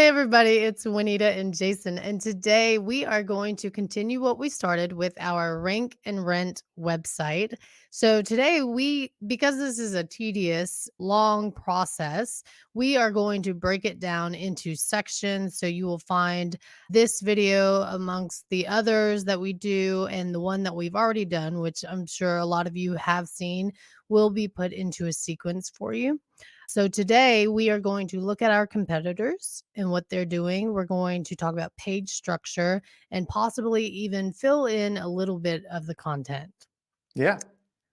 Hey, everybody, it's Wanetah and Jason. And today we are going to continue what we started with our rank and rent website. So, today because this is a tedious, long process, we are going to break it down into sections. So, you will find this video amongst the others that we do, and the one that we've already done, which I'm sure a lot of you have seen, will be put into a sequence for you. So today we are going to look at our competitors and what they're doing. We're going to talk about page structure and possibly even fill in a little bit of the content. Yeah.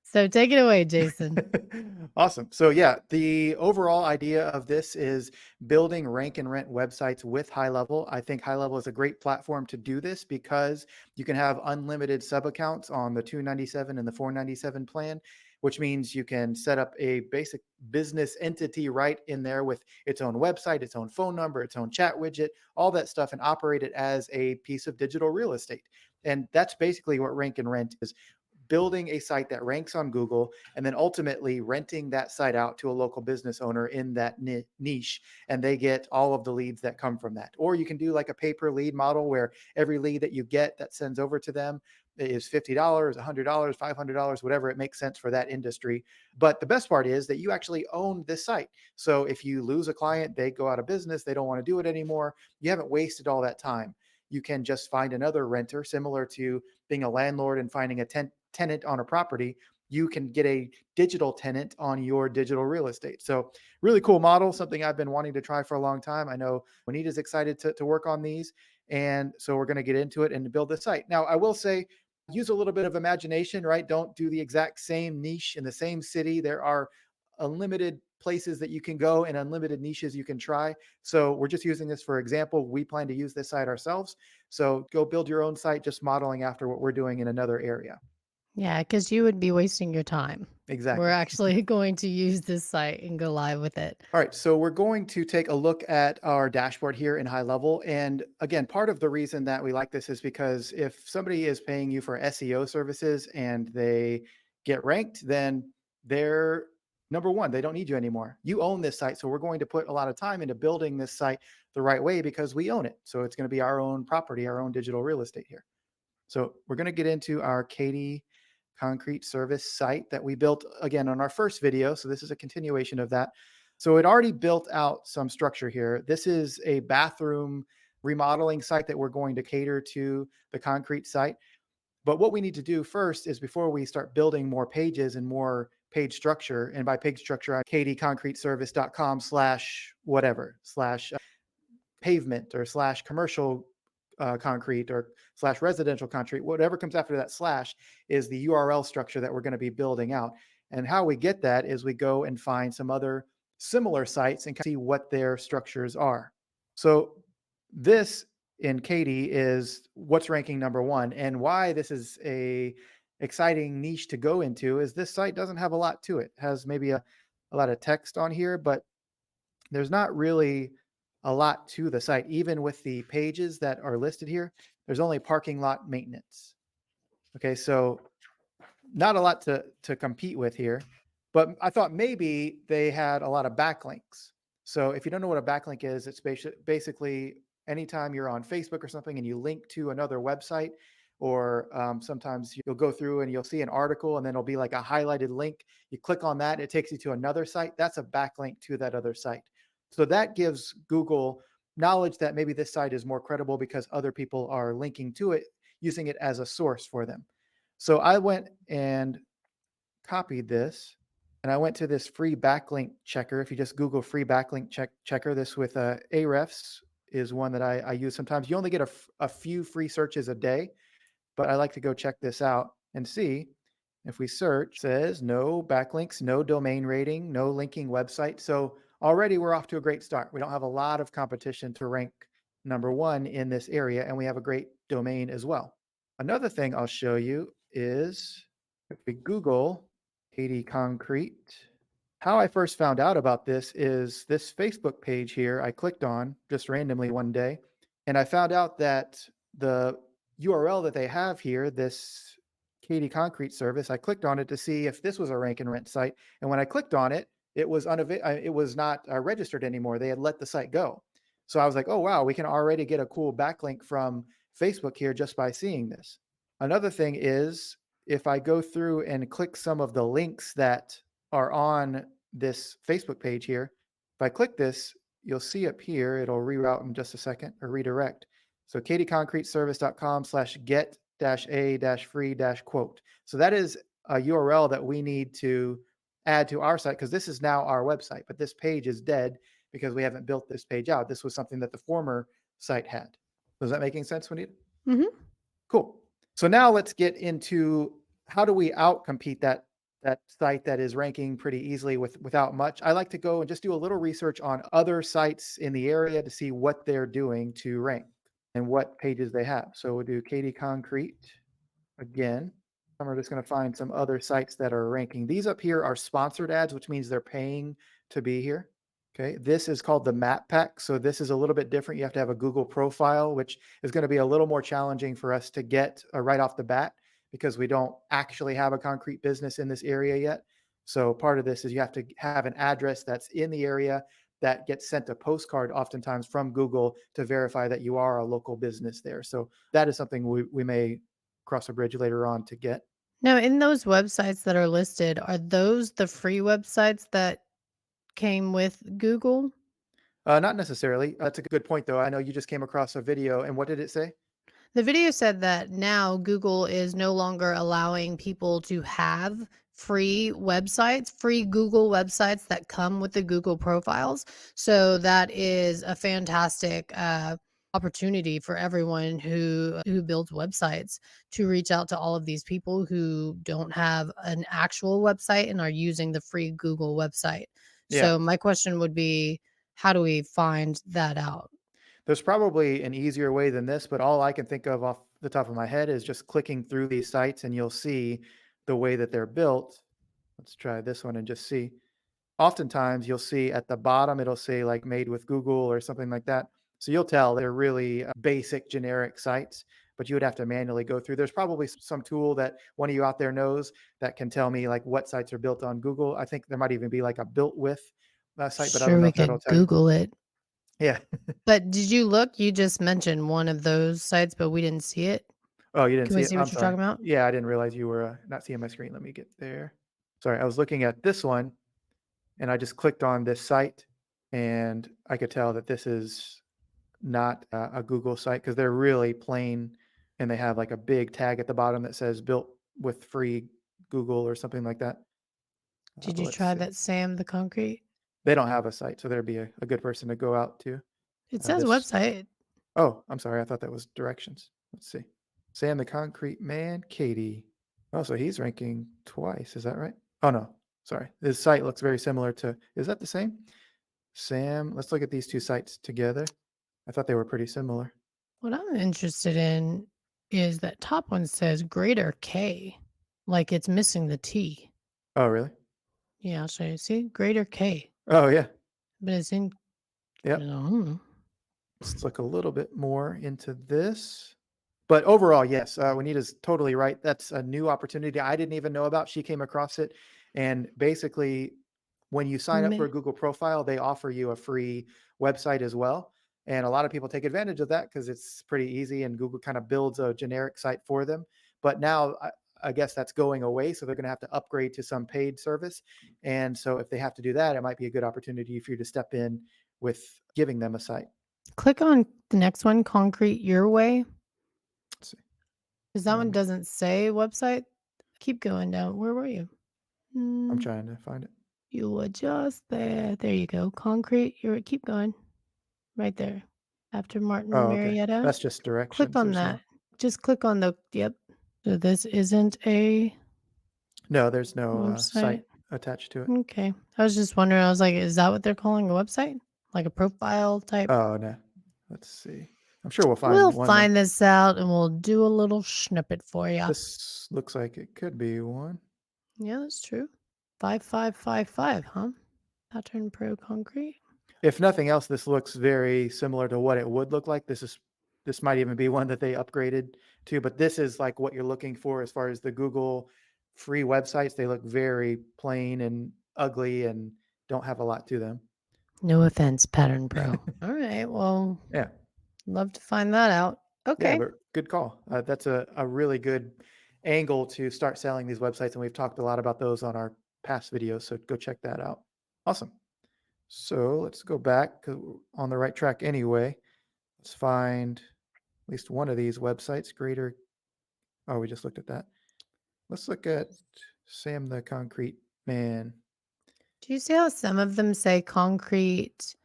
So take it away, Jason. Awesome. So yeah, the overall idea of this is building rank and rent websites with HighLevel. I think HighLevel is a great platform to do this because you can have unlimited sub accounts on the 297 and the 497 plan, which means you can set up a basic business entity right in there with its own website, its own phone number, its own chat widget, all that stuff, and operate it as a piece of digital real estate. And that's basically what rank and rent is, building a site that ranks on Google and then ultimately renting that site out to a local business owner in that niche, and they get all of the leads that come from that. Or you can do like a pay per lead model where every lead that you get that sends over to them is $50, $100, $500, whatever it makes sense for that industry. But the best part is that you actually own this site. So if you lose a client, they go out of business, they don't want to do it anymore, you haven't wasted all that time. You can just find another renter, similar to being a landlord and finding a tenant on a property. You can get a digital tenant on your digital real estate. So really cool model, something I've been wanting to try for a long time. I know Wanetah's excited to work on these. And so we're going to get into it and build the site. Now, I will say, use a little bit of imagination, right? Don't do the exact same niche in the same city. There are unlimited places that you can go and unlimited niches you can try. So we're just using this for example. We plan to use this site ourselves. So go build your own site, just modeling after what we're doing in another area. Yeah, because you would be wasting your time. We're Exactly. actually going to use this site and go live with it. All right, so we're going to take a look at our dashboard here in HighLevel. And again, part of the reason that we like this is because if somebody is paying you for SEO services and they get ranked, then they're number one, they don't need you anymore. You own this site. So we're going to put a lot of time into building this site the right way because we own it. So it's going to be our own property, our own digital real estate here. So we're going to get into our Katie concrete service site that we built again on our first video. So this is a continuation of that. So it already built out some structure here. This is a bathroom remodeling site that we're going to cater to the concrete site. But what we need to do first is, before we start building more pages and more page structure, and by page structure, katieconcreteservice.com slash whatever, slash pavement or slash commercial concrete or slash residential concrete, whatever comes after that slash is the URL structure that we're going to be building out. And how we get that is we go and find some other similar sites and see what their structures are. So this in Katie is what's ranking number one, and why this is a exciting niche to go into is this site doesn't have a lot to it. It has maybe a lot of text on here, but there's not really a lot to the site. Even with the pages that are listed here, there's only parking lot maintenance. Okay, so not a lot to compete with here, but I thought maybe they had a lot of backlinks. So if you don't know what a backlink is, it's basically anytime you're on Facebook or something and you link to another website, or sometimes you'll go through and you'll see an article and then it'll be like a highlighted link. You click on that, it takes you to another site. That's a backlink to that other site. So that gives Google knowledge that maybe this site is more credible because other people are linking to it, using it as a source for them. So I went and copied this, and I went to this free backlink checker. If you just Google free backlink checker, this with Ahrefs is one that I use sometimes. You only get a few free searches a day, but I like to go check this out and see. If we search, it says no backlinks, no domain rating, no linking website. So already we're off to a great start. We don't have a lot of competition to rank number one in this area, and we have a great domain as well. Another thing I'll show you is if we Google Katie Concrete, how I first found out about this is this Facebook page here I clicked on just randomly one day, and I found out that the URL that they have here, this Katie Concrete service, I clicked on it to see if this was a rank and rent site. And when I clicked on it, it was not registered anymore. They had let the site go. So I was like, oh, wow, we can already get a cool backlink from Facebook here just by seeing this. Another thing is if I go through and click some of the links that are on this Facebook page here, if I click this, you'll see up here, it'll reroute in just a second or redirect. So katieconcreteservice.com/get dash a dash free dash quote. So that is a URL that we need to add to our site because this is now our website, but this page is dead because we haven't built this page out. This was something that the former site had. Was that making sense, Juanita? Mhm. Cool. So now let's get into how do we outcompete that site that is ranking pretty easily without much. I like to go and just do a little research on other sites in the area to see what they're doing to rank and what pages they have. So we'll do Katie Concrete again. I'm just going to find some other sites that are ranking. These up here are sponsored ads, which means they're paying to be here. Okay, this is called the map pack. So this is a little bit different. You have to have a Google profile, which is going to be a little more challenging for us to get right off the bat because we don't actually have a concrete business in this area yet. So part of this is you have to have an address that's in the area that gets sent a postcard oftentimes from Google to verify that you are a local business there. So that is something we may cross a bridge later on to get. Now, in those websites that are listed, are those the free websites that came with Google? Not necessarily. That's a good point, though. I know you just came across a video, and what did it say? The video said that now Google is no longer allowing people to have free websites, free Google websites that come with the Google profiles. So that is a fantastic opportunity for everyone who builds websites to reach out to all of these people who don't have an actual website and are using the free Google website. Yeah, So my question would be, how do we find that out? there's probably an easier way than this, but all I can think of off the top of my head is just clicking through these sites, and you'll see the way that they're built. Let's try this one and just see. Oftentimes, you'll see at the bottom, it'll say like made with Google or something like that. So you'll tell they're really basic, generic sites, but you would have to manually go through. There's probably some tool that one of you out there knows that can tell me like what sites are built on Google. I think there might even be like a built with site, but I don't Sure, know we if that'll could tell you. Google it. Yeah. But did you look? You just mentioned one of those sites, but we didn't see it. Oh, you didn't Can we see it? see I'm what you're sorry. talking about? Yeah, I didn't realize you were not seeing my screen. Let me get there. Sorry, I was looking at this one and I just clicked on this site and I could tell that this is not a Google site because they're really plain and they have like a big tag at the bottom that says built with free Google or something like that. Did But you let's try see. that Sam the concrete? They don't have a site, so there'd be a good person to go out to. It says This. website. Oh, I'm sorry. I thought that was directions. Let's see. Sam the Concrete Man, Katie. Oh, so he's ranking twice. Is that right? Oh, no. Sorry. His site looks very similar to. Is that the same? Sam, let's look at these two sites together. I thought they were pretty similar. What I'm interested in is that top one says greater K, like it's missing the T. Oh, really? Yeah, I'll show you. See, greater K, Oh, yeah. but it's in. Yep. No. Let's look a little bit more into this. But overall, yes, Juanita's totally right. That's a new opportunity I didn't even know about. She came across it. And basically, when you sign up for a Google profile, they offer you a free website as well. And a lot of people take advantage of that because it's pretty easy and Google kind of builds a generic site for them. But now I guess that's going away. So they're going to have to upgrade to some paid service. And so if they have to do that, it might be a good opportunity for you to step in with giving them a site. Click on the next one, concrete your way, Let's see. because that one Um, doesn't say website. Keep going down. Where were you? I'm Mm, trying to find it. you were just there. There you go. Concrete. You're keep going. Right there. After Martin Oh, okay. Marietta. That's just Click directions. on There's no that. Just click on the yep. So this isn't a no, there's no website. site attached to it. Okay. I was just wondering. I was like, is that what they're calling a website? Like a profile type? Oh, no. Let's see. I'm sure we'll We'll find one though. find this out and we'll do a little snippet for you. This looks like it could be one. Yeah, that's true. 5555, huh? Pattern Pro Concrete. If nothing else, this looks very similar to what it would look like. This might even be one that they upgraded to, but this is like what you're looking for as far as the Google free websites. They look very plain and ugly and don't have a lot to them. No offense, Pattern Pro. All right. Well, Yeah. love to find that out. Yeah, Okay. but good call. That's a really good angle to start selling these websites, and we've talked a lot about those on our past videos, so go check that out. Awesome. So let's go back 'cause we're on the right track anyway. Let's find at least one of these websites. Greater. Oh, we just looked at that. Let's look at Sam the Concrete Man. Do you see how some of them say concrete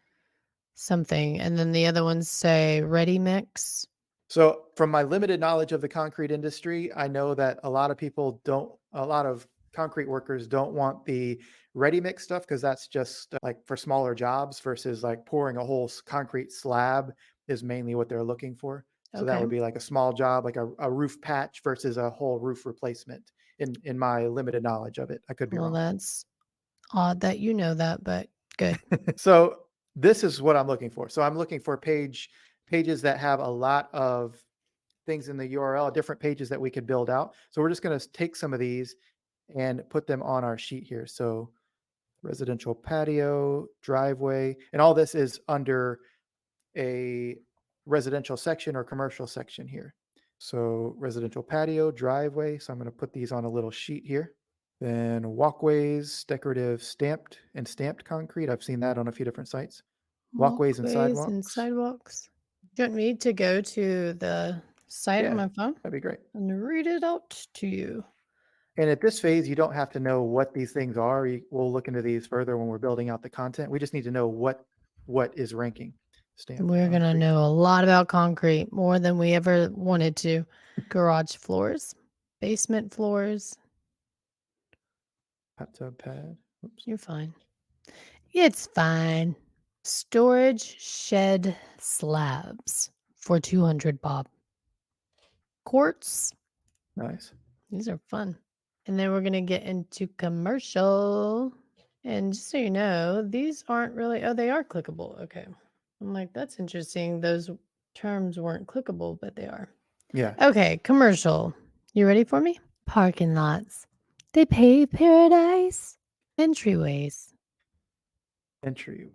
something and then the other ones say ready mix? So, from my limited knowledge of the concrete industry, I know that a lot of concrete workers don't want the ready mix stuff because that's just like for smaller jobs versus like pouring a whole concrete slab is mainly what they're looking for. So that Okay. would be like a small job, like a roof patch versus a whole roof replacement. In my limited knowledge of it, I could be Well, wrong. that's odd that you know that, but good. So this is what I'm looking for. So I'm looking for pages that have a lot of things in the URL, different pages that we could build out. So we're just going to take some of these and put them on our sheet here. So residential patio, driveway, and all this is under a residential section or commercial section here. So residential patio, driveway. So I'm going to put these on a little sheet here. Then walkways, decorative stamped concrete. I've seen that on a few different sites. Walkways and Walkways and sidewalks. sidewalks. Do you want me to go to the site on Yeah, my phone that'd be great. and read it out to you? And at this phase, you don't have to know what these things are. We'll look into these further when we're building out the content. We just need to know what is ranking. Stamped We're going to concrete, know a lot about concrete, more than we ever wanted to. Garage floors, basement floors. hot tub pad. Oops. You're fine. It's fine. Storage shed slabs for 200 bob. Quartz. Nice. These are fun. And then we're going to get into commercial. And just so you know, these aren't really, oh, they are clickable. Okay. I'm like, that's interesting. Those terms weren't clickable, but they are. Yeah. Okay. Commercial. You ready for me? Parking lots. They pay paradise. Entryways. Entry.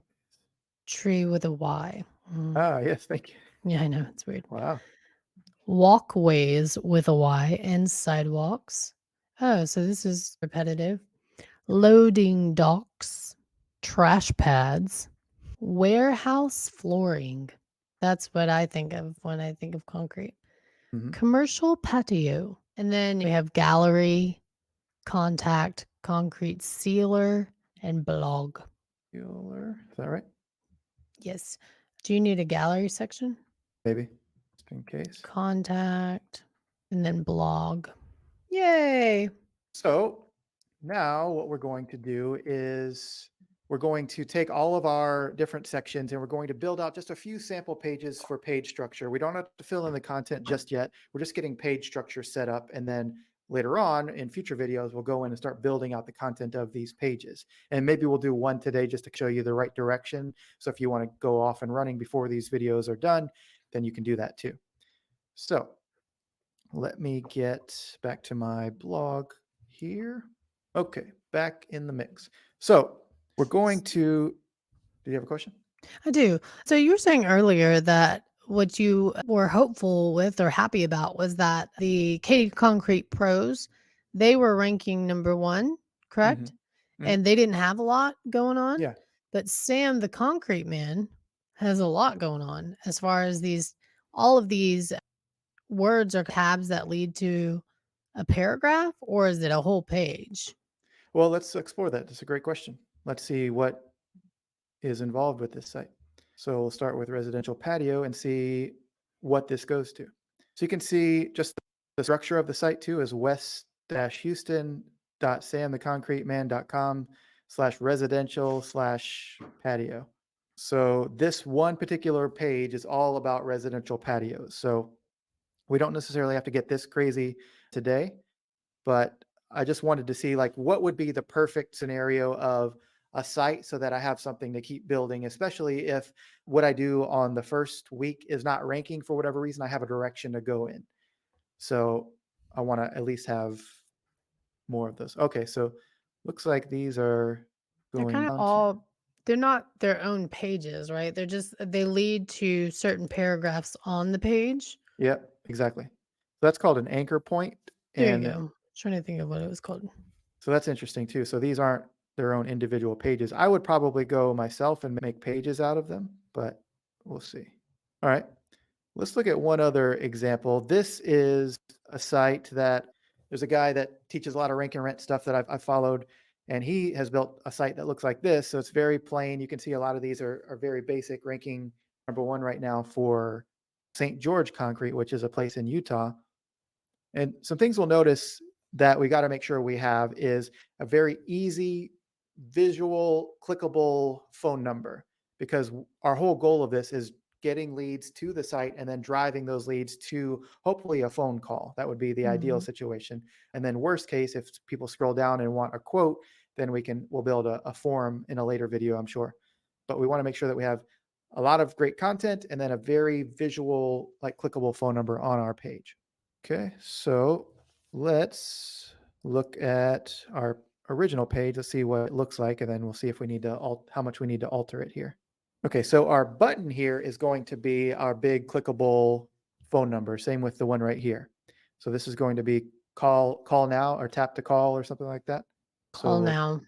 Tree with a Y. Mm. Ah, yes. Thank you. Yeah, I know. It's weird. Wow. Walkways with a Y and sidewalks. Oh, so this is repetitive. Loading docks, trash pads, warehouse flooring. That's what I think of when I think of concrete. Hmm. Commercial patio. And then we have gallery, contact, concrete sealer, and blog. Is that right? Yes. Do you need a gallery section? Maybe. Just in case. Contact, and then blog. Yay. So now what we're going to do is we're going to take all of our different sections and we're going to build out just a few sample pages for page structure. We don't have to fill in the content just yet. We're just getting page structure set up. And then later on in future videos, we'll go in and start building out the content of these pages. And maybe we'll do one today just to show you the right direction. So if you want to go off and running before these videos are done, then you can do that too. So let me get back to my blog here. Okay, back in the mix. So we're going to. Do you have a question? I do. So you were saying earlier that what you were hopeful with or happy about was that the Katie Concrete Pros, they were ranking number one, Hmm. correct? Hmm. And they didn't have a lot going on. Yeah. But Sam, the Concrete Man, has a lot going on as far as all of these words or tabs that lead to a paragraph, or is it a whole page? Well, let's explore that. That's a great question. Let's see what is involved with this site. So we'll start with residential patio and see what this goes to. So you can see just the structure of the site too is west-houston.samtheconcreteman.com/residential/patio. So this one particular page is all about residential patios. So we don't necessarily have to get this crazy today, but I just wanted to see like what would be the perfect scenario of a site so that I have something to keep building, especially if what I do on the first week is not ranking for whatever reason, I have a direction to go in. So I want to at least have more of those. Okay, so looks like these are They're going kind of on to. all they're not their own pages, right? They lead to certain paragraphs on the page. Yep, exactly. So that's called an anchor point, There you and go. Trying to think of what it was called. so that's interesting too. So these aren't their own individual pages. I would probably go myself and make pages out of them, but we'll see. All right. Let's look at one other example. This is a site that there's a guy that teaches a lot of rank and rent stuff that I've followed, and he has built a site that looks like this. So it's very plain. You can see a lot of these are very basic, ranking number one right now for St. George Concrete, which is a place in Utah. And some things we'll notice that we got to make sure we have is a very easy, visual, clickable phone number because our whole goal of this is getting leads to the site and then driving those leads to hopefully a phone call. That would be the ideal Mhm. situation. And then worst case, if people scroll down and want a quote, then we'll build a form in a later video, I'm sure. But we want to make sure that we have a lot of great content and then a very visual, like clickable phone number on our page. Okay, so let's look at our original page. Let's see what it looks like, and then we'll see if we need to how much we need to alter it here. Okay, so our button here is going to be our big clickable phone number. Same with the one right here. So this is going to be call now or tap to call or something like that. So Call we'll now.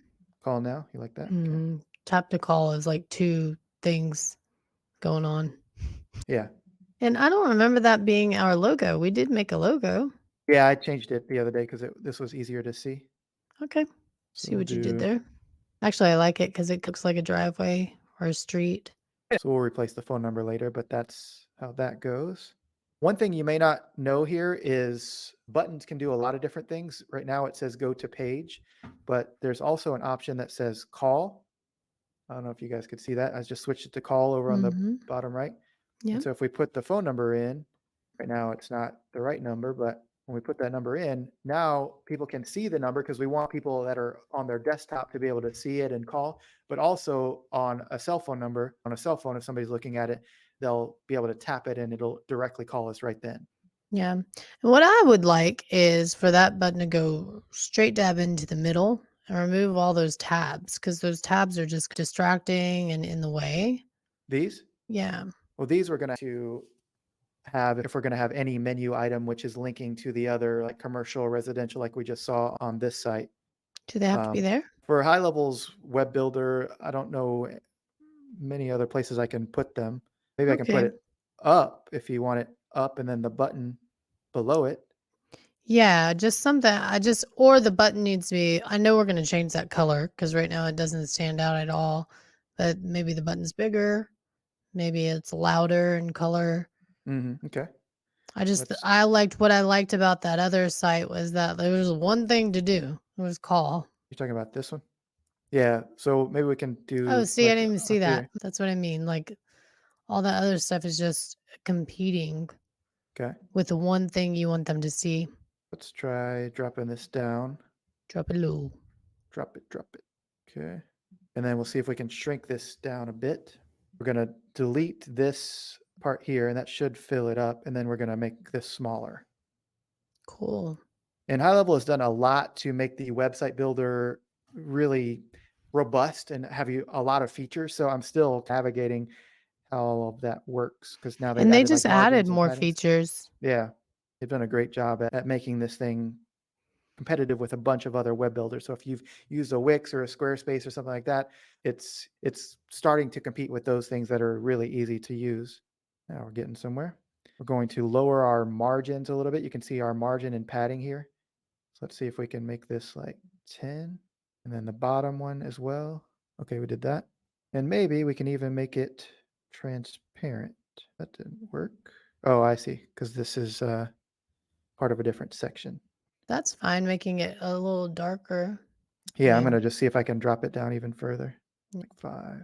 call now. You like that? Okay. Mhm. Tap to call is like 2 things going on. Yeah. And I don't remember that being our logo. We did make a logo. Yeah, I changed it the other day because this was easier to see. Okay. So See we'll what you did do there. Actually, I like it because it looks like a driveway or a street. So we'll replace the phone number later, but that's how that goes. One thing you may not know here is buttons can do a lot of different things. Right now it says go to page, but there's also an option that says call. I don't know if you guys could see that. I just switched it to call over on the Mhm. bottom right. And Yeah. so if we put the phone number in, right now it's not the right number, but when we put that number in, now people can see the number because we want people that are on their desktop to be able to see it and call, but also on a cell phone number, on a cell phone, if somebody's looking at it, they'll be able to tap it and it'll directly call us right then. Yeah. And what I would like is for that button to go straight dab into the middle and remove all those tabs because those tabs are just distracting and in the way. These, Yeah. well, these we're going to have if we're going to have any menu item which is linking to the other like commercial, residential, like we just saw on this site. Do they have to be Um, there? for high levels web builder, I don't know many other places I can put them. Maybe I can put Okay. it up if you want it up and then the button below it. Yeah, just something I just or the button needs to be I know we're gonna change that color because right now it doesn't stand out at all, but maybe the button's bigger, maybe it's louder in color. Okay. Let's I liked what I liked about that other site was that there was one thing to do. It was call. You're talking about this one? Yeah. So maybe we can Oh, do see, I like didn't even see up that. here. That's what I mean. Like all that other stuff is just competing Okay. with the one thing you want them to see. Let's try dropping this down. Drop it low. Drop it, drop it. Okay. And then we'll see if we can shrink this down a bit. We're going to delete this part here, and that should fill it up. And then we're going to make this smaller. Cool. And High Level has done a lot to make the website builder really robust and have you a lot of features. So I'm still navigating how all of that works because now they've And they added just like added margins and more paddings. features. Yeah, they've done a great job at making this thing competitive with a bunch of other web builders. So if you've used a Wix or a Squarespace or something like that, it's starting to compete with those things that are really easy to use. Now we're getting somewhere. We're going to lower our margins a little bit. You can see our margin and padding here. So let's see if we can make this like 10 and then the bottom one as well. Okay, we did that. And maybe we can even make it transparent. That didn't work. Oh, I see. Because this is part of a different section. That's fine, making it a little darker. I Yeah, I'm going to mean, just see if I can drop it down even further, like 5.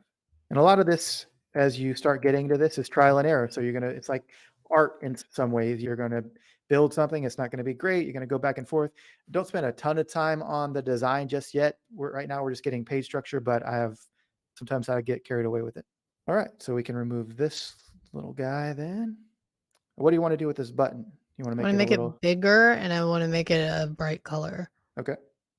And a lot of this, as you start getting to this, is trial and error. So it's like art in some ways. You're going to build something. It's not going to be great. You're going to go back and forth. Don't spend a ton of time on the design just yet. Right now, we're just getting page structure, but sometimes I get carried away with it. All right, so we can remove this little guy then. What do you want to do with this button? You want to I make wanna it a make it little, bigger and I wanna make it a bright color. okay.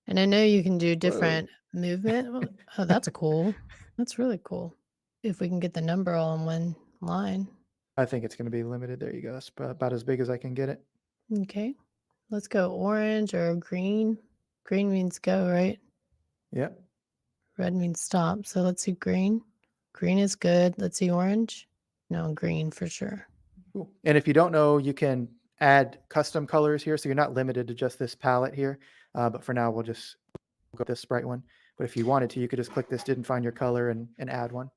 And I know you can do Whoa. different movement. Oh, that's cool. That's really cool. If we can get the number all in one line. I think it's going to be limited. There you go. That's about as big as I can get it. Okay. Let's go orange or green. Green means go, right? Yep. Red means stop. So let's see green. Green is good. Let's see orange. No, green for sure. Cool. And if you don't know, you can add custom colors here. So you're not limited to just this palette here. But for now, we'll just go with this bright one. But if you wanted to, you could just click this, didn't find your color, and add one.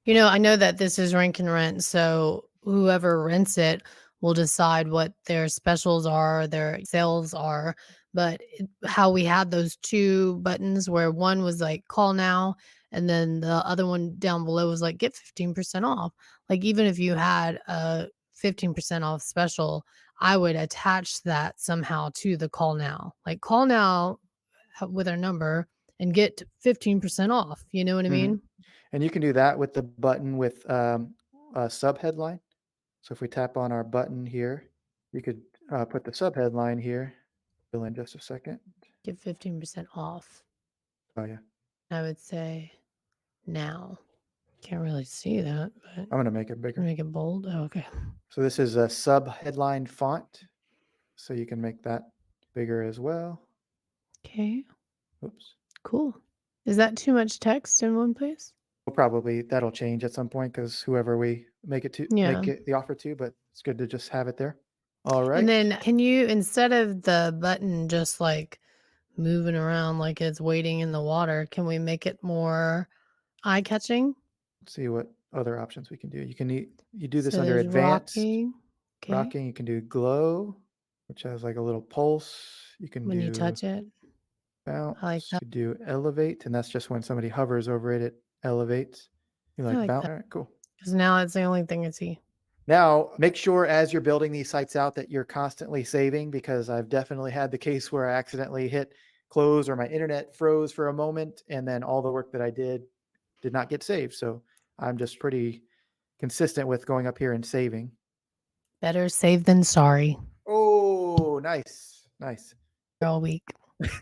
I know that this is rank and rent, so whoever rents it will decide what their specials are, their sales are. But how we had those two buttons where one was like call now, and then the other one down below was like get 15% off. Like, even if you had a 15% off special, I would attach that somehow to the call now. Like, call now with our number and get 15% off. You know what I Mhm. mean? And you can do that with the button with a sub headline. So if we tap on our button here, you could put the sub headline here. Fill in just a second. Get 15% off. Oh, yeah. I would say now. Can't really see that, but I'm going to make it bigger. make it bold. Oh, okay. So this is a sub headline font. So you can make that bigger as well. Okay. Oops. Cool. Is that too much text in one place? Well, probably that'll change at some point because whoever we Yeah. make it the offer to, but it's good to just have it there. All And right. then can you, instead of the button just like moving around like it's waiting in the water, can we make it more eye catching? Let's see what other options we can do. You do this So under there's advanced rocking. Okay. rocking. You can do glow, which has like a little pulse. You can When you do touch it. I like bounce. that. You do elevate, and that's just when somebody hovers over it, it elevates. You I like like bounce? that. All right, cool. Because now it's the only thing I see. Now, make sure as you're building these sites out that you're constantly saving because I've definitely had the case where I accidentally hit close or my internet froze for a moment and then all the work that I did not get saved. So I'm just pretty consistent with going up here and saving. Better safe than sorry. Oh, nice. Nice. All week.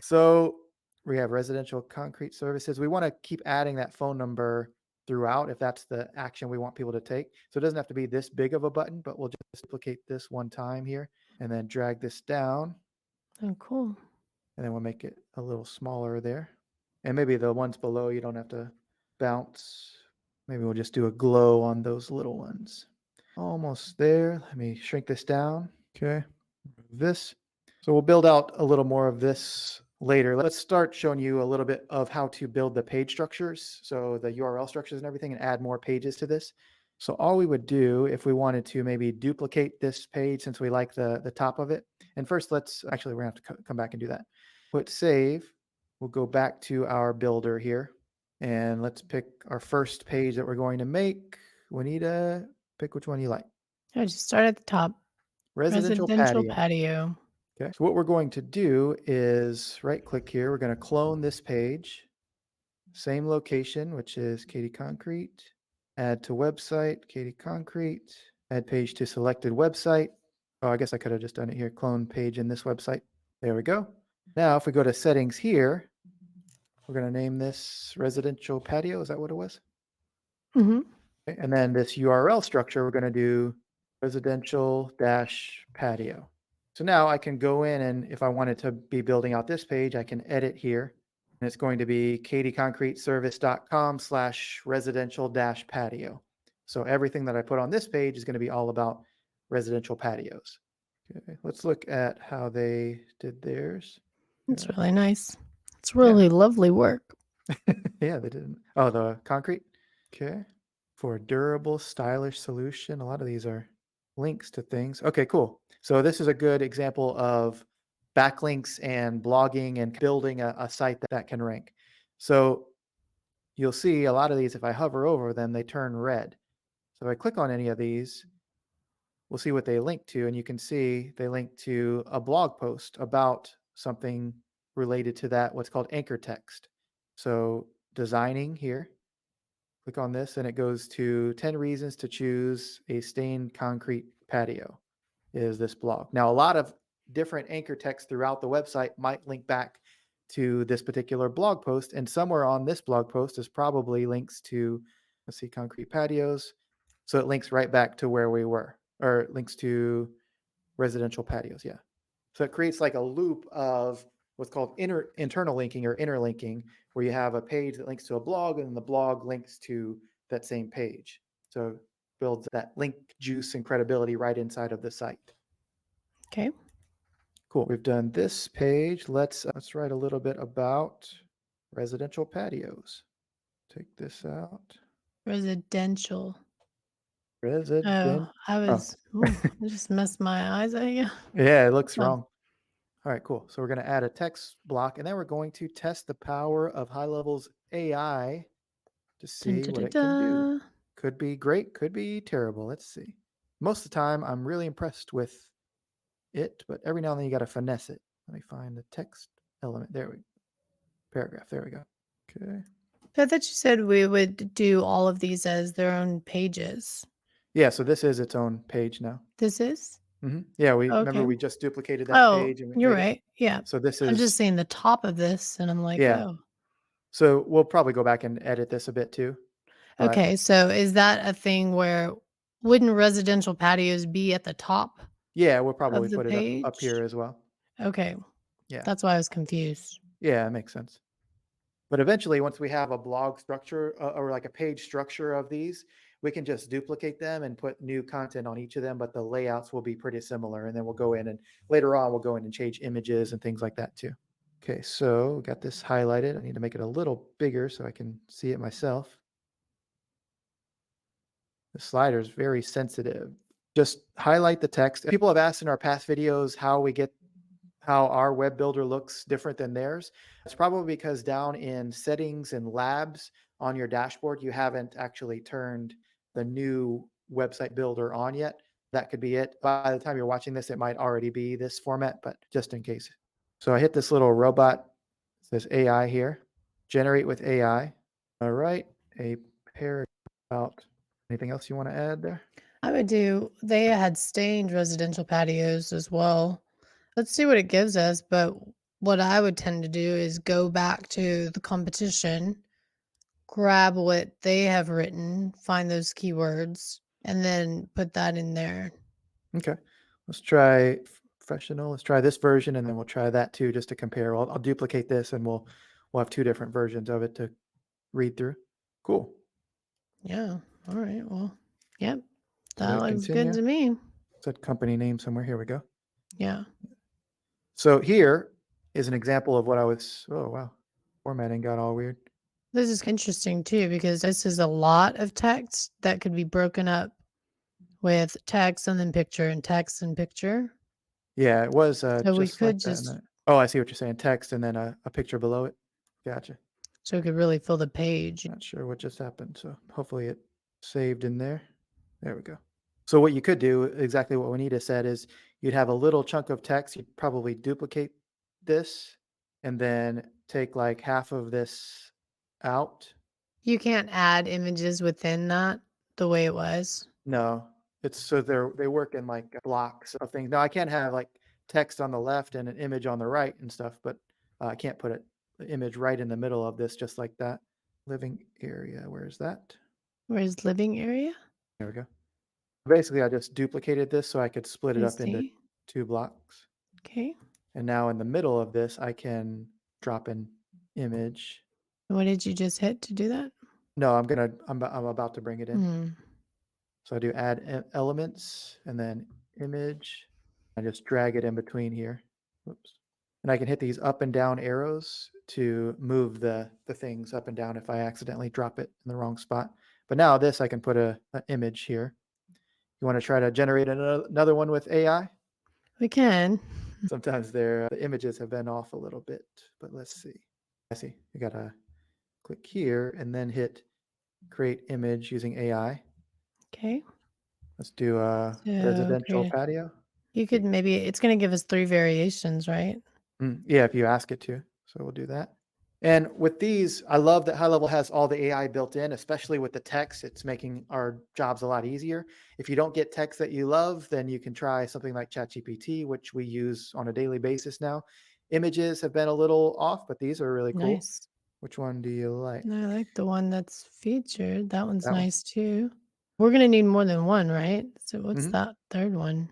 So we have residential concrete services. We want to keep adding that phone number throughout if that's the action we want people to take. So it doesn't have to be this big of a button, but we'll just duplicate this one time here and then drag this down Oh, cool. and then we'll make it a little smaller there. And maybe the ones below you don't have to bounce. Maybe we'll just do a glow on those little ones. Almost there. Let me shrink this down. Okay. This. So we'll build out a little more of this later. Let's start showing you a little bit of how to build the page structures. So the URL structures and everything and add more pages to this. So all we would do if we wanted to maybe duplicate this page since we like the top of it. And first let's actually, we're gonna have to come back and do that. Put save. We'll go back to our builder here and let's pick our first page that we're going to make. Wanetah, pick which one you like. I just start at the top. Residential Residential patio. patio. Okay, so what we're going to do is right click here. We're going to clone this page, same location, which is Katie Concrete, add to website, Katie Concrete, add page to selected website. Oh, I guess I could have just done it here, clone page in this website. There we go. Now, if we go to settings here, we're going to name this residential patio. Is that what it was? Mhm. Okay, and then this URL structure, we're going to do residential dash patio. So now I can go in and if I wanted to be building out this page, I can edit here. And it's going to be katieconcreteservice.com/residential dash patio. So everything that I put on this page is going to be all about residential patios. Okay, let's look at how they did theirs. It's Yeah, really nice. It's yeah, really lovely work. yeah, they did. Oh, the concrete. Okay. For a durable, stylish solution. A lot of these are links to things. Okay, cool. So this is a good example of backlinks and blogging and building a site that can rank. So you'll see a lot of these, if I hover over them, they turn red. So if I click on any of these, we'll see what they link to. And you can see they link to a blog post about something related to that, what's called anchor text. So designing here, click on this and it goes to 10 reasons to choose a stained concrete patio is this blog. Now, a lot of different anchor text throughout the website might link back to this particular blog post. And somewhere on this blog post is probably links to, let's see, concrete patios. So it links right back to where we were, or links to residential patios. Yeah. So it creates like a loop of what's called internal linking or interlinking, where you have a page that links to a blog and the blog links to that same page. So builds that link juice and credibility right inside of the site. Okay. Cool. We've done this page. Let's write a little bit about residential patios. Take this out. Residential. Oh, Resident. Oh, I just messed my eyes out here. yeah, it looks Oh, wrong. All right, cool. So we're going to add a text block, and then we're going to test the power of HighLevel's AI to dun, see dun, what dun, it can do. dun. Could be great, could be terrible. Let's see. Most of the time, I'm really impressed with it, but every now and then you got to finesse it. Let me find the text element. There we go. Paragraph. There we go. Okay. I thought you said we would do all of these as their own pages. Yeah, so this is its own page now. This is? Yeah, we remember Okay. we just duplicated that Oh, page and we you're made it. right. Yeah. So this I'm just is, seeing the top of this and I'm like, yeah. "Oh." So we'll probably go back and edit this a bit too. But Okay, so is that a thing where wouldn't residential patios be at the top yeah, we'll probably of the put it up here page? as well. Okay, Yeah. that's why I was confused. Yeah, it makes sense. But eventually, once we have a blog structure or like a page structure of these, we can just duplicate them and put new content on each of them, but the layouts will be pretty similar. And then we'll go in and later on, we'll go in and change images and things like that too. Okay, so we got this highlighted. I need to make it a little bigger so I can see it myself. The slider is very sensitive. Just highlight the text. People have asked in our past videos how our web builder looks different than theirs. It's probably because down in settings and labs on your dashboard, you haven't actually turned the new website builder on yet. That could be it. By the time you're watching this, it might already be this format, but just in case. So I hit this little robot, it says AI here, generate with AI. All right, a paragraph about anything else you want to add there? They had stained residential patios as well. Let's see what it gives us, but what I would tend to do is go back to the competition, grab what they have written, find those keywords, and then put that in there. Okay. Let's try professional. Let's try this version and then we'll try that too just to compare. I'll duplicate this and we'll have two different versions of it to read through. Cool. Yeah. All right. Well, yep. So That hit looks good continue. to me. Set company name somewhere. Here we go. Yeah. So here is an example of what I was, oh wow, formatting got all weird. This is interesting too because this is a lot of text that could be broken up with text and then picture and text and picture. Yeah, it was So we just like could that. And just oh, I see what you're saying. Text and then a picture below it. Gotcha. so we could really fill the page. Not sure what just happened. So hopefully it saved in there. There we go. So what you could do, exactly what Juanita said, is you'd have a little chunk of text. You'd probably duplicate this and then take like half of this out. You can't add images within that the way it was. No, it's so they work in like blocks of things. Now I can't have like text on the left and an image on the right and stuff, but I can't put an image right in the middle of this just like that. Living area, where's that? Where's living area? There we go. Basically, I just duplicated this so I could split it I up into see. 2 blocks. Okay. And now in the middle of this, I can drop an image. What did you just hit to do that? No, I'm about to bring it in. Hmm. So I do add elements and then image. I just drag it in between here. Whoops. And I can hit these up and down arrows to move the things up and down if I accidentally drop it in the wrong spot. But now this, I can put an image here. You want to try to generate another one with AI? We can. Sometimes the images have been off a little bit, but let's see. I see. You gotta click here and then hit create image using AI. Okay. Let's do a So residential create. patio. You could maybe it's going to give us 3 variations, right? Yeah, if you ask it to. So we'll do that. And with these, I love that HighLevel has all the AI built in, especially with the text. It's making our jobs a lot easier. If you don't get text that you love, then you can try something like ChatGPT, which we use on a daily basis now. images have been a little off, but these are really cool. Nice. Which one do you like? I like the one that's featured. That one's That one? nice too. We're gonna need more than one, right? So what's Hmm. that third one?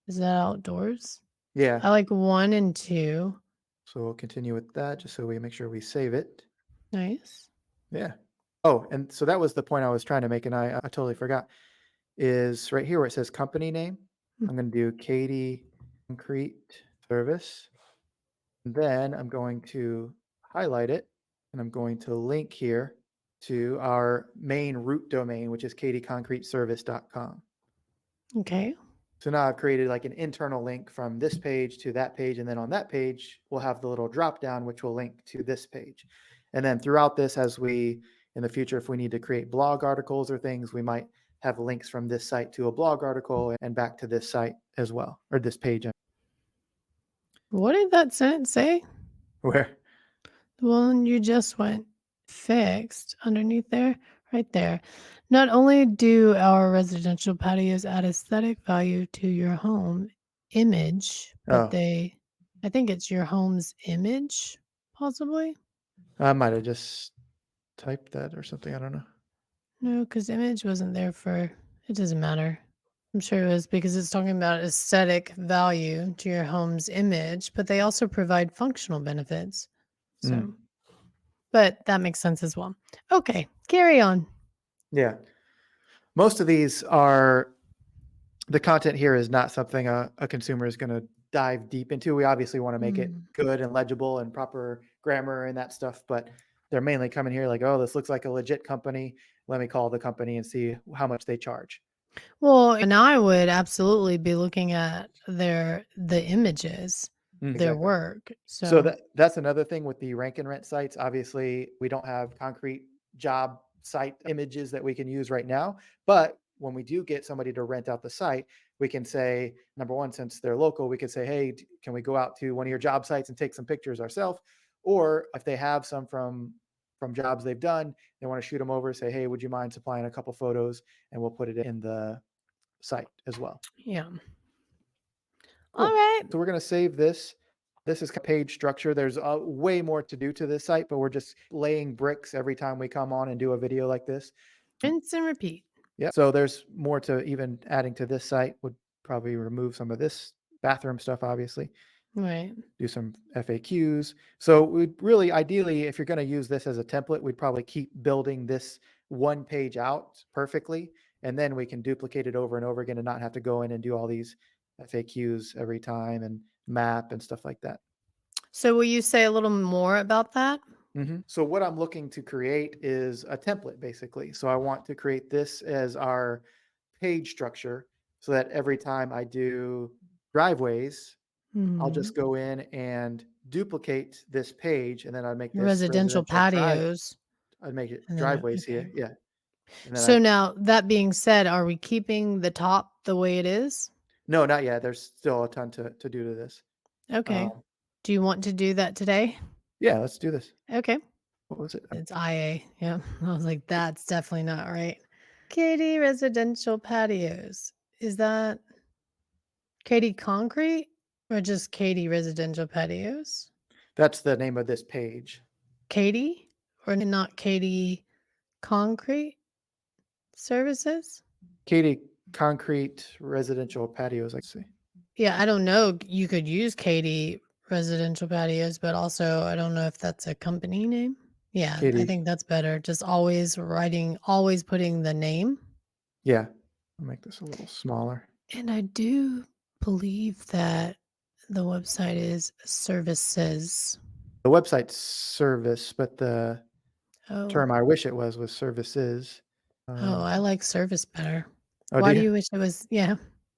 Is that outdoors? Yeah. I like 1 and 2. So we'll continue with that just so we make sure we save it. Nice. Yeah. Oh, and so that was the point I was trying to make, and I totally forgot. Is right here where it says company name. Mm, I'm going to do Katie Concrete Service. And then I'm going to highlight it, and I'm going to link here to our main root domain, which is katieconcreteservice.com. okay. So now I've created like an internal link from this page to that page. And then on that page, we'll have the little drop down, which will link to this page. And then throughout this, as we, in the future, if we need to create blog articles or things, we might have links from this site to a blog article and back to this site as well, or this page. What did that sentence say? Where, The one you just went fixed underneath there, right there. Not only do our residential patios add aesthetic value to your home image, but oh, I think it's your home's image, possibly. I might have just typed that or something. I don't know. No, because image wasn't there for, it doesn't matter. I'm sure it was because it's talking about aesthetic value to your home's image, but they also provide functional benefits. Mm, So, but that makes sense as well. Okay, carry on. yeah. Most of these are the content here is not something a consumer is going to dive deep into. We obviously want to make it Mm. good and legible and proper grammar and that stuff, but they're mainly coming here like, oh, this looks like a legit company. Let me call the company and see how much they charge. Well, and I would absolutely be looking at the images, their Exactly. work. So So, that's another thing with the rank and rent sites. Obviously, we don't have concrete job site images that we can use right now. But when we do get somebody to rent out the site, we can say, number one, since they're local, we could say, hey, can we go out to one of your job sites and take some pictures ourselves? Or if they have some from jobs they've done, they want to shoot them over, say, hey, would you mind supplying a couple photos? And we'll put it in the site as well. yeah. All Cool. right. So we're going to save this. This is page structure. There's way more to do to this site, but we're just laying bricks every time we come on and do a video like this. Rinse and repeat. Yeah. So there's more to even adding to this site. Would probably remove some of this bathroom stuff, obviously, Right. do some FAQs. So we'd really, ideally, if you're going to use this as a template, we'd probably keep building this one page out perfectly. And then we can duplicate it over and over again and not have to go in and do all these FAQs every time and map and stuff like that. So, will you say a little more about that? So what I'm looking to create is a template, basically. So I want to create this as our page structure so that every time I do driveways, I'll Mhm. just go in and duplicate this page, and then I'd make this Residential residential drive. patios. I'd make it And then, driveways okay. here. Yeah. And then So, now that being said, are we keeping the top the way it is? no, not yet. There's still a ton to do to this. Okay. Um, Do you want to do that today? yeah, let's do this. Okay. What was it? It's IA. Yeah. I was like, that's definitely not right. Katie Residential Patios. Is that Katie Concrete or just Katie Residential Patios? That's the name of this page. Katie or not Katie Concrete Services? Katie Concrete Residential Patios, I see. Yeah, I don't know. You could use Katie Residential Patios, but also I don't know if that's a company name. Yeah, I Katie. think that's better. Just always putting the name. Yeah. I'll make this a little smaller. And I do believe that the website is services. The website's service, but the Oh, term I wish it was services. oh, I Um, like service better. oh, do Why do you? you wish it was? Yeah.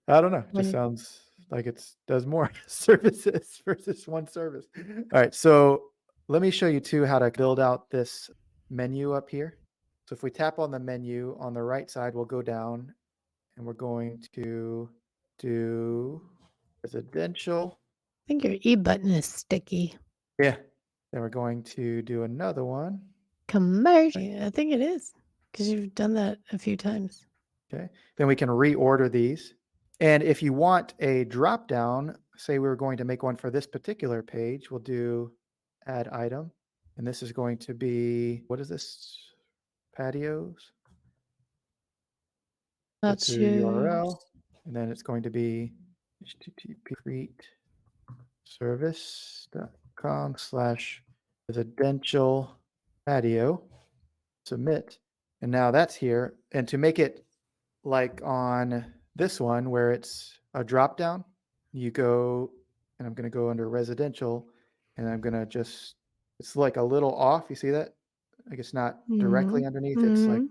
I don't know. It When just you, sounds like it's does more services versus one service. All right. So let me show you too how to build out this menu up here. So if we tap on the menu on the right side, we'll go down and we're going to do residential. I think your E button is sticky. Yeah. Then we're going to do another one. Commercial. I think it is because you've done that a few times. Okay. Then we can reorder these. And if you want a drop down say we were going to make one for this particular page, we'll do add item. And this is going to be, what is this? Patios. Go That's to URL, yours. and then it's going to be http service.com/residential patio. Submit. And now that's here. And to make it like on this one where it's a drop down, you go, and I'm going to go under residential, and I'm going to just, it's like a little off. You see that? Like it's not directly Mhm. underneath. It's like, Mhm.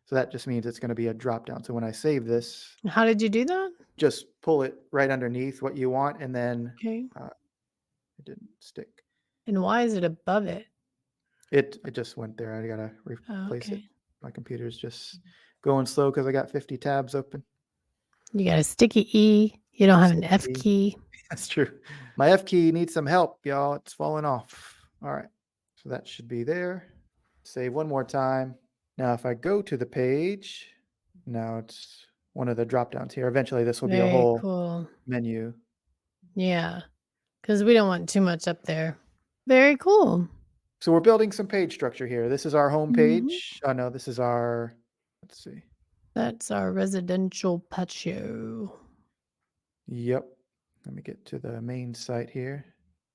so that just means it's going to be a drop down. So when I save this, How did you do that? just pull it right underneath what you want, and then Okay. uh, it didn't stick. And why is it above it? It just went there. I gotta Oh, replace it. okay. My computer's just going slow because I got 50 tabs open. You got a sticky E. You don't have an Sticky F E. key. That's true. My F key needs some help, y'all. It's falling off. All right. So that should be there. Save one more time. Now, if I go to the page, now it's one of the drop downs here. Eventually, this will be a Very whole cool. menu. Yeah, because we don't want too much up there. Very cool. So we're building some page structure here. This is our home Mhm. page. Oh, no, this is our, let's see. That's our residential patio. Yep. Let me get to the main site here.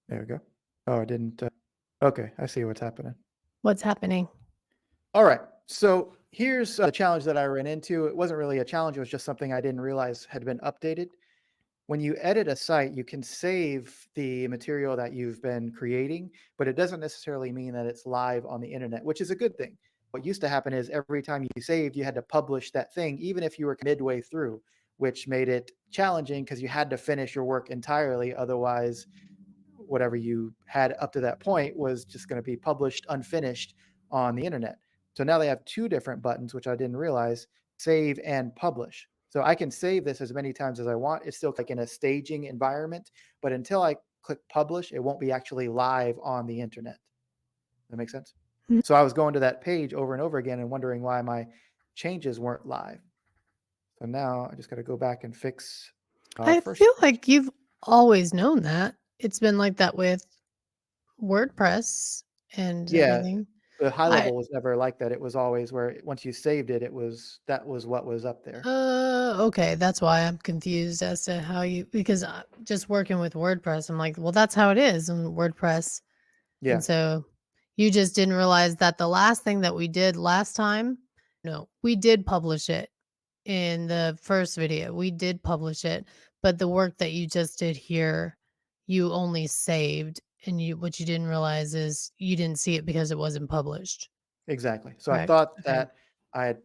There we go. Oh, I didn't. Okay, I see what's happening. What's happening? All right. So here's the challenge that I ran into. It wasn't really a challenge, it was just something I didn't realize had been updated. When you edit a site, you can save the material that you've been creating, but it doesn't necessarily mean that it's live on the internet, which is a good thing. What used to happen is every time you saved, you had to publish that thing, even if you were midway through, which made it challenging because you had to finish your work entirely. Otherwise, whatever you had up to that point was just going to be published unfinished on the internet. So now they have two different buttons, which I didn't realize, save and publish. So I can save this as many times as I want. It's still like in a staging environment, but until I click publish, it won't be actually live on the internet. That makes sense? Mm. So I was going to that page over and over again and wondering why my changes weren't live. So now I just got to go back and fix our I first feel page. like you've always known that. It's been like that with WordPress and Yeah, everything. the high I level was never like that. It was always where once you saved it, it was that was what was up there. okay, that's why I'm confused as to how you because just working with WordPress, I'm like, well, that's how it is in WordPress. And Yeah, so you just didn't realize that the last thing that we did last time, no, we did publish it in the first video. We did publish it, but the work that you just did here, you only saved and you what you didn't realize is you didn't see it because it wasn't published. exactly. So I Correct. thought Okay. that I had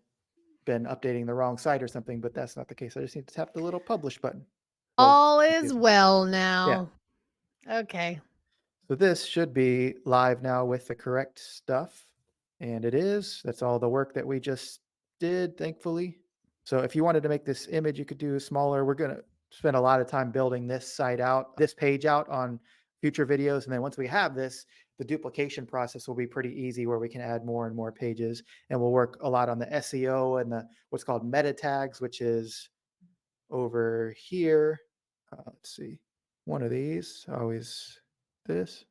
been updating the wrong site or something, but that's not the case. I just need to tap the little publish button. A little All is confusing. well Yeah. now. Okay. So this should be live now with the correct stuff. And it is. That's all the work that we just did, thankfully. So if you wanted to make this image, you could do smaller. We're going to spend a lot of time building this site out, this page out on future videos. And then once we have this, the duplication process will be pretty easy where we can add more and more pages. And we'll work a lot on the SEO and the what's called meta tags, which is over here. Let's see. One of these, always this.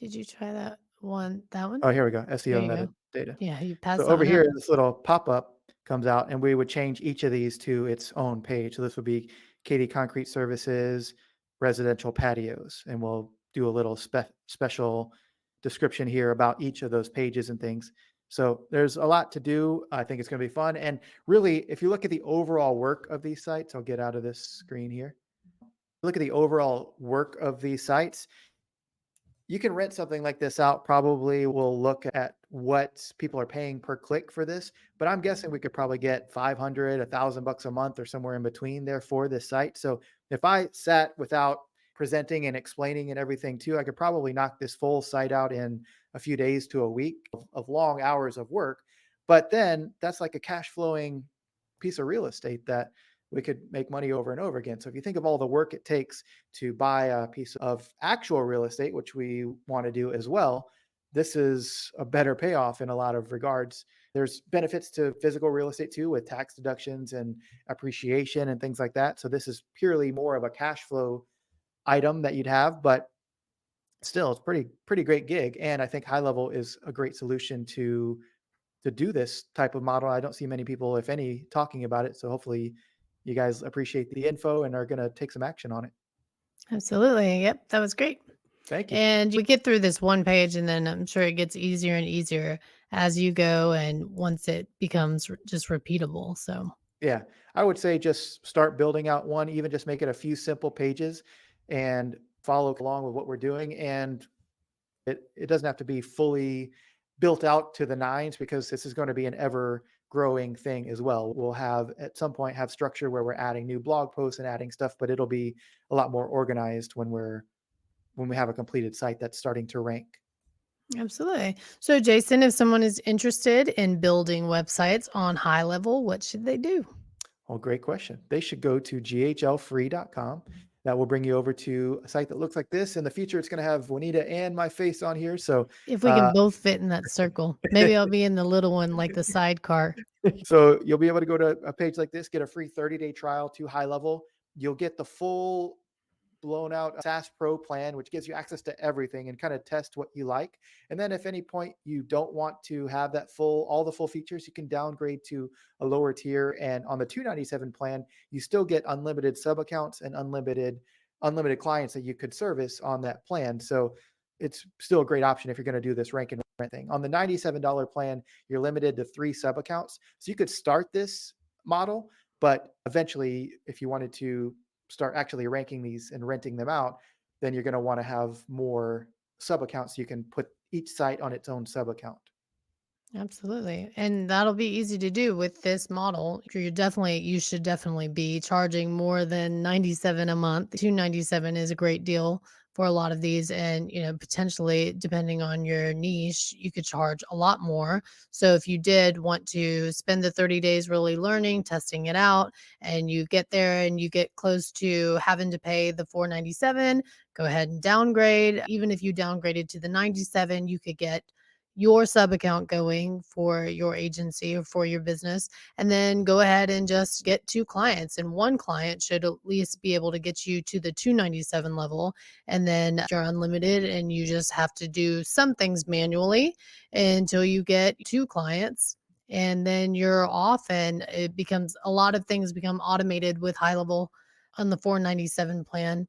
Did you try that one? Oh, here we go, There SEO you go. metadata. Yeah, you So passed that over one up. here, this little pop-up comes out, and we would change each of these to its own page. So this would be Katie Concrete Services, residential patios, and we'll do a little special description here about each of those pages and things. So there's a lot to do. I think it's going to be fun. And really, if you look at the overall work of these sites, I'll get out of this screen here. Look at the overall work of these sites, you can rent something like this out. Probably we'll look at what people are paying per click for this, but I'm guessing we could probably get 500, $1,000 a month or somewhere in between there for this site. So if I sat without presenting and explaining and everything too, I could probably knock this full site out in a few days to a week of long hours of work. But then that's like a cash flowing piece of real estate that we could make money over and over again. So if you think of all the work it takes to buy a piece of actual real estate, which we want to do as well, this is a better payoff in a lot of regards. There's benefits to physical real estate too, with tax deductions and appreciation and things like that. So this is purely more of a cash flow item that you'd have, but still, it's pretty great gig. And I think high level is a great solution to do this type of model. I don't see many people, if any, talking about it. So hopefully you guys appreciate the info and are going to take some action on it. Absolutely. Yep, that was great. Thank you. And we get through this one page, and then I'm sure it gets easier and easier as you go, and once it becomes just repeatable. So, Yeah, I would say just start building out one, even just make it a few simple pages and follow along with what we're doing. And it doesn't have to be fully built out to the nines because this is going to be an ever growing thing as well. We'll have at some point have structure where we're adding new blog posts and adding stuff, but it'll be a lot more organized when we have a completed site that's starting to rank. absolutely. So, Jason, if someone is interested in building websites on high level, what should they do? Well, great question. They should go to ghlfree.com. That will bring you over to a site that looks like this. In the future, it's going to have Wanetah and my face on here. So, If we can uh, both fit in that circle, maybe I'll be in the little one like the sidecar. so you'll be able to go to a page like this, get a free 30-day trial to high level. You'll get the full blown out SaaS Pro plan, which gives you access to everything and kind of test what you like. And then if any point you don't want to have that all the full features, you can downgrade to a lower tier. And on the 297 plan, you still get unlimited sub accounts and unlimited clients that you could service on that plan. So it's still a great option if you're going to do this rank and rent thing. On the $97 plan, you're limited to 3 sub accounts. So you could start this model, but eventually, if you wanted to start actually ranking these and renting them out, then you're going to want to have more sub accounts. So you can put each site on its own sub account. Absolutely. And that'll be easy to do with this model. You should definitely be charging more than 97 a month. 297 is a great deal for a lot of these, and potentially depending on your niche, you could charge a lot more. So if you did want to spend the 30 days really learning, testing it out, and you get there and you get close to having to pay the 497, go ahead and downgrade. Even if you downgraded to the 97, you could get your sub account going for your agency or for your business, and then go ahead and just get 2 clients, and one client should at least be able to get you to the 297 level, and then you're unlimited and you just have to do some things manually until you get 2 clients, and then you're off, and it becomes a lot of things become automated with high level on the 497 plan,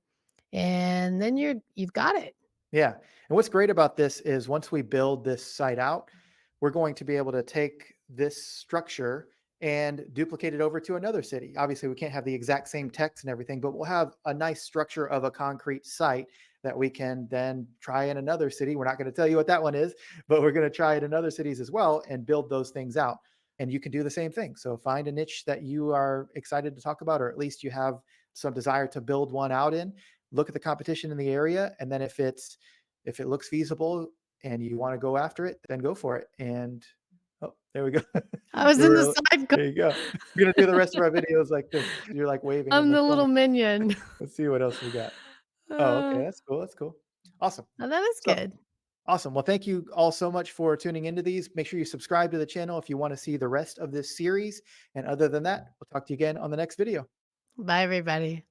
and then you've got it. Yeah. And what's great about this is once we build this site out, we're going to be able to take this structure and duplicate it over to another city. Obviously, we can't have the exact same text and everything, but we'll have a nice structure of a concrete site that we can then try in another city. We're not going to tell you what that one is, but we're going to try it in other cities as well and build those things out. And you can do the same thing. So find a niche that you are excited to talk about, or at least you have some desire to build one out in. Look at the competition in the area, and then if it looks feasible and you want to go after it, then go for it. And oh, there we go. I was in the We're sidecar. there you go. We're gonna do the rest of our videos like this. You're like waving in I'm the the corner. little minion. Let's see what else we got. Oh, okay, Uh, that's cool. That's cool. Awesome. that is So good. awesome. Well, thank you all so much for tuning into these. Make sure you subscribe to the channel if you want to see the rest of this series. And other than that, we'll talk to you again on the next video. Bye, everybody.